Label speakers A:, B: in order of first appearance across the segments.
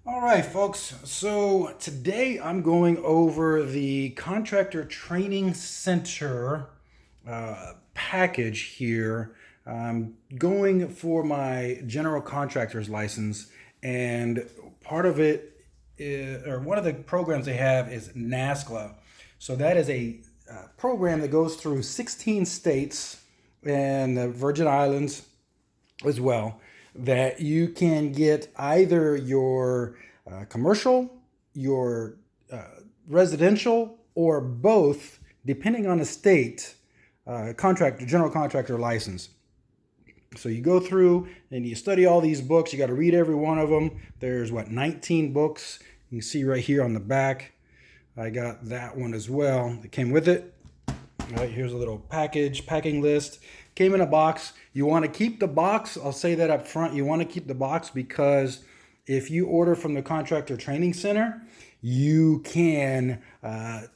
A: All right, folks. So today I'm going over the Contractor Training Center package here. I'm going for my general contractor's license, and part of it, or one of the programs they have is NASCLA. So that is a program that goes through 16 states and the Virgin Islands as well, that you can get either your commercial, your uh, residential, or both, depending on the state, general contractor license. So you go through and you study all these books. You got to read every one of them. There's 19 books. You can see right here on the back. I got that one as well. It came with it. All right, here's a little packing list. Came in a box. You want to keep the box. I'll say that up front. You want to keep the box because if you order from the Contractor Training Center, you can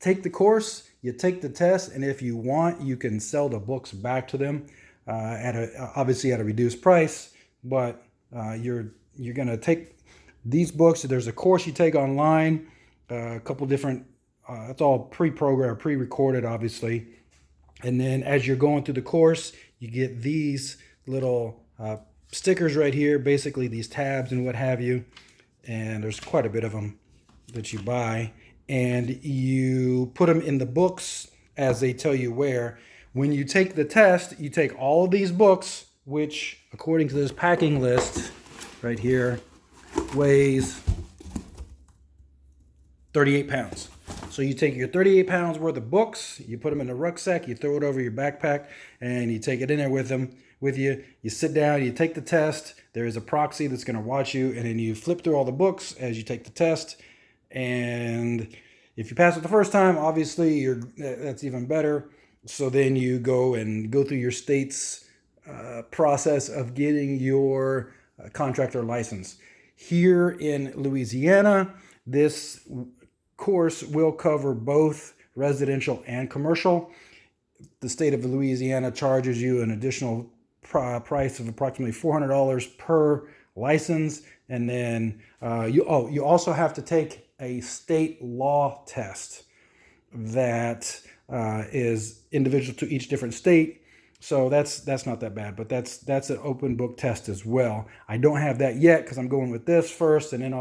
A: take the course, you take the test, and if you want, you can sell the books back to them obviously at a reduced price. But you're gonna take these books. There's a course you take online, a couple different. It's all pre-programmed, pre-recorded, obviously. And then as you're going through the course, you get these little stickers right here, basically these tabs and what have you. And there's quite a bit of them that you buy. And you put them in the books as they tell you where. When you take the test, you take all of these books, which according to this packing list right here, weighs 38 pounds. So you take your 38 pounds worth of books, you put them in a rucksack, you throw it over your backpack, and you take it in there with you. You sit down, you take the test. There is a proxy that's going to watch you, and then you flip through all the books as you take the test. And if you pass it the first time, obviously that's even better. So then you go through your state's process of getting your contractor license. Here in Louisiana, this course will cover both residential and commercial. The state of Louisiana charges you an additional price of approximately $400 per license, and then you also have to take a state law test that is individual to each different state. So that's not that bad, but that's an open book test as well. I don't have that yet because I'm going with this first, and then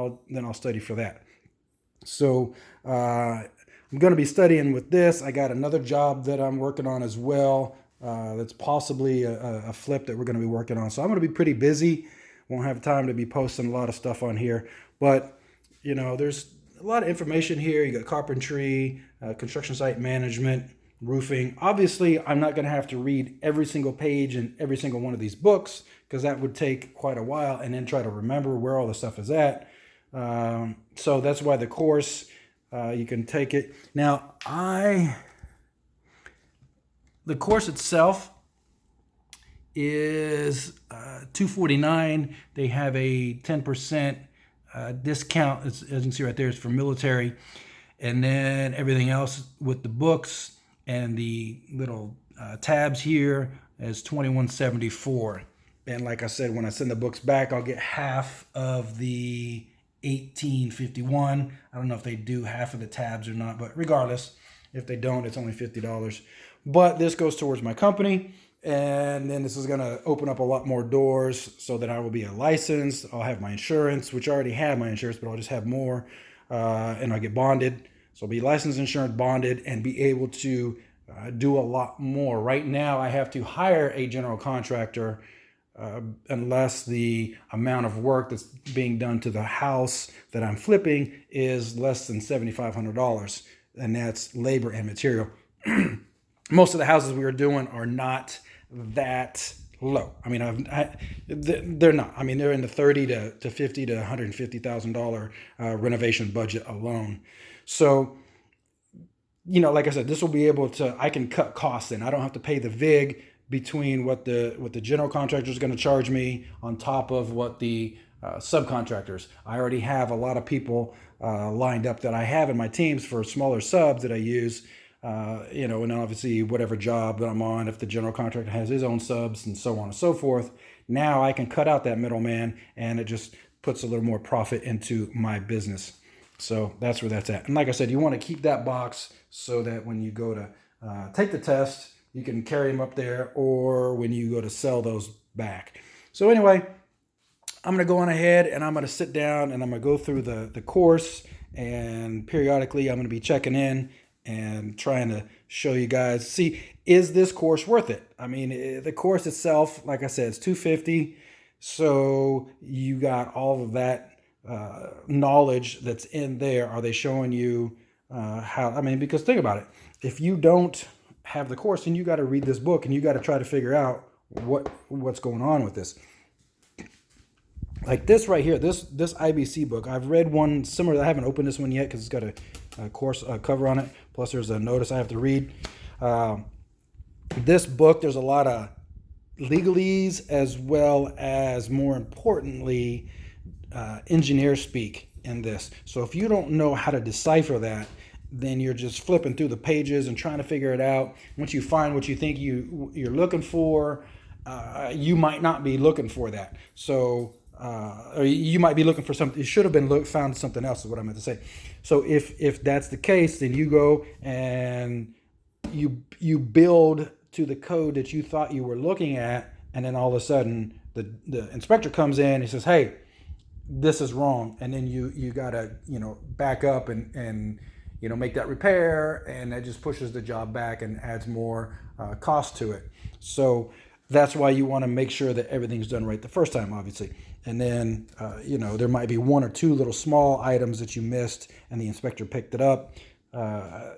A: I'll study for that. So I'm going to be studying with this. I got another job that I'm working on as well. That's possibly a flip that we're going to be working on. So I'm going to be pretty busy. Won't have time to be posting a lot of stuff on here. But, there's a lot of information here. You got carpentry, construction site management, roofing. Obviously, I'm not going to have to read every single page in every single one of these books because that would take quite a while, and then try to remember where all the stuff is at. So that's why the course, you can take it. Now, the course itself is $249. They have a 10% discount. As you can see right there, it's for military. And then everything else with the books and the little tabs here is $21.74. And like I said, when I send the books back, I'll get half of the $18.51. I don't know if they do half of the tabs or not, but regardless, if they don't, it's only $50. But this goes towards my company, and then this is going to open up a lot more doors so that I will be a licensed. I'll have my insurance, which I already have my insurance, but I'll just have more, and I'll get bonded. So I'll be licensed, insurance, bonded, and be able to do a lot more. Right now, I have to hire a general contractor unless the amount of work that's being done to the house that I'm flipping is less than $7,500, and that's labor and material. Most of the houses we are doing are not that low. I mean, they're not. I mean, they're in the $30,000 to $50,000 to $150,000 renovation budget alone. So, like I said, this will be able to. I can cut costs in. I don't have to pay the VIG between what the general contractor is going to charge me on top of what the subcontractors. I already have a lot of people lined up that I have in my teams for smaller subs that I use. And obviously whatever job that I'm on, if the general contractor has his own subs and so on and so forth, now I can cut out that middleman, and it just puts a little more profit into my business. So that's where that's at. And like I said, you want to keep that box so that when you go to take the test, you can carry them up there, or when you go to sell those back. So anyway, I'm going to go on ahead and I'm going to sit down and I'm going to go through the course, and periodically I'm going to be checking in and trying to show you guys, see, is this course worth it? I mean, the course itself, like I said, it's $250. So you got all of that knowledge that's in there. Are they showing you how, I mean, because think about it. If you don't have the course, then you got to read this book and you got to try to figure out what's going on with this. Like this right here, this IBC book, I've read one similar. I haven't opened this one yet because it's got a course cover on it. Plus there's a notice I have to read. This book, there's a lot of legalese as well as, more importantly, engineer speak in this. So if you don't know how to decipher that, then you're just flipping through the pages and trying to figure it out. Once you find what you think you're looking for, you might not be looking for that. So or you might be looking for something. You should have been found something else, is what I meant to say. So if that's the case, then you go and you build to the code that you thought you were looking at, and then all of a sudden the inspector comes in and says, "Hey, this is wrong," and then you gotta back up and make that repair, and that just pushes the job back and adds more cost to it. So that's why you want to make sure that everything's done right the first time, obviously. And then, there might be one or two little small items that you missed and the inspector picked it up. And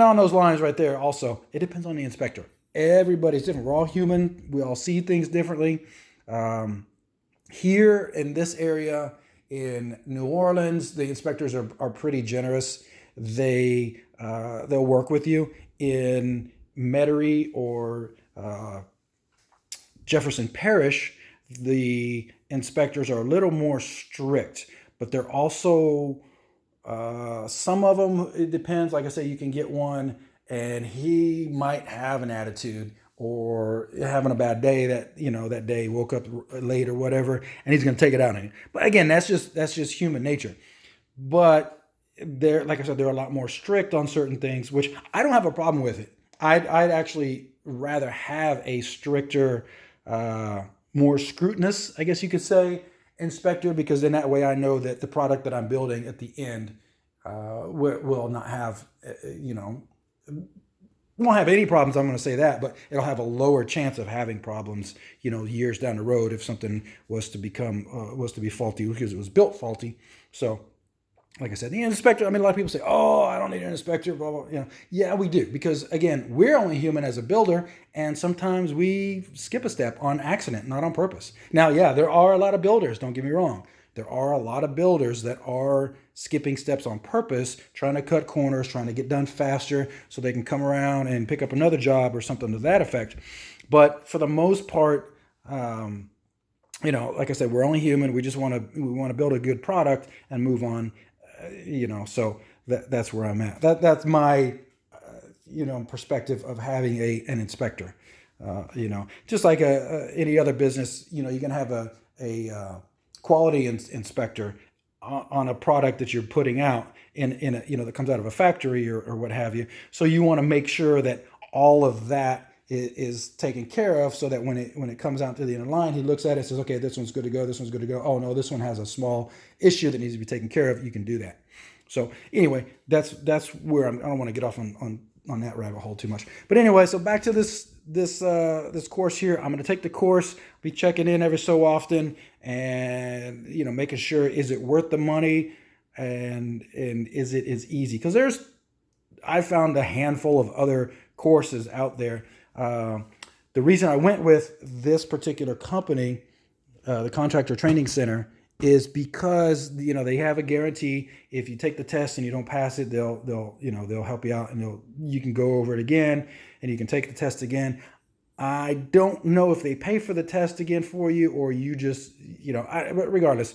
A: on those lines right there, also, it depends on the inspector. Everybody's different. We're all human. We all see things differently. Here in this area in New Orleans, the inspectors are pretty generous. They'll work with you. In Metairie or Jefferson Parish, the inspectors are a little more strict, but they're also some of them, it depends. Like I say, you can get one and he might have an attitude or having a bad day that day, woke up late or whatever, and he's going to take it out on you. But again, that's just human nature. But like I said, they're a lot more strict on certain things, which I don't have a problem with it. I'd actually rather have a stricter, more scrutinous, I guess you could say, inspector, because in that way I know that the product that I'm building at the end will not have, won't have any problems. I'm going to say that, but it'll have a lower chance of having problems, years down the road if something was to be faulty because it was built faulty. So, like I said, the inspector, a lot of people say, "Oh, I don't need an inspector," blah, blah. Yeah, we do. Because again, we're only human as a builder. And sometimes we skip a step on accident, not on purpose. Now, yeah, there are a lot of builders. Don't get me wrong. There are a lot of builders that are skipping steps on purpose, trying to cut corners, trying to get done faster so they can come around and pick up another job or something to that effect. But for the most part, like I said, we're only human. We just want to build a good product and move on. So that's where I'm at. That's my, perspective of having an inspector. Just like any other business, you can have a quality inspector on a product that you're putting out in that comes out of a factory or what have you. So you want to make sure that all of that is taken care of, so that when it comes out to the end of the line, he looks at it and says, "Okay, this one's good to go. This one's good to go. Oh no, this one has a small issue that needs to be taken care of." You can do that. So anyway, that's where I don't want to get off on that rabbit hole too much. But anyway, so back to this course here. I'm going to take the course, be checking in every so often, and making sure, is it worth the money, and is it as easy? Because I found a handful of other courses out there. The reason I went with this particular company, the Contractor Training Center, is because they have a guarantee. If you take the test and you don't pass it, they'll help you out, and you can go over it again, and you can take the test again. I don't know if they pay for the test again for you, or you just but regardless,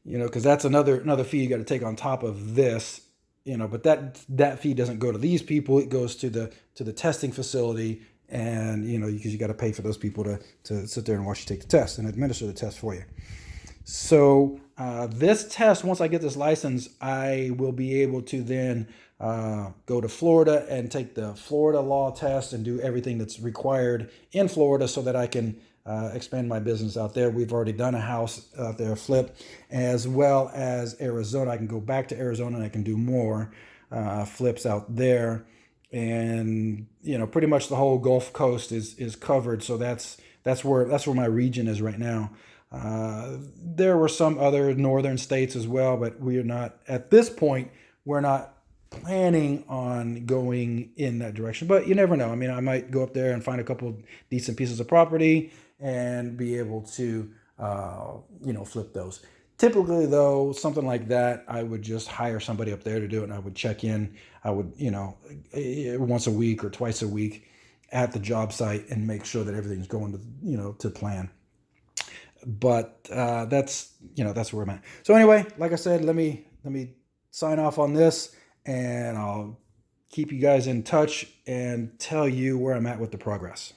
A: because that's another fee you got to take on top of this. But that fee doesn't go to these people. It goes to the testing facility, and because you got to pay for those people to sit there and watch you take the test and administer the test for you. So this test, once I get this license, I will be able to then go to Florida and take the Florida law test and do everything that's required in Florida so that I can expand my business out there. We've already done a house out there, flip, as well as Arizona. I can go back to Arizona and I can do more flips out there. And pretty much the whole Gulf Coast is covered. So that's where my region is right now. There were some other northern states as well, but we're not at this point. We're not planning on going in that direction, but you never know. I mean, I might go up there and find a couple decent pieces of property and be able to, flip those. Typically, though, something like that, I would just hire somebody up there to do it, and I would check in. I would, once a week or twice a week at the job site and make sure that everything's going to plan. But that's where I'm at. So anyway, like I said, let me sign off on this, and I'll keep you guys in touch and tell you where I'm at with the progress.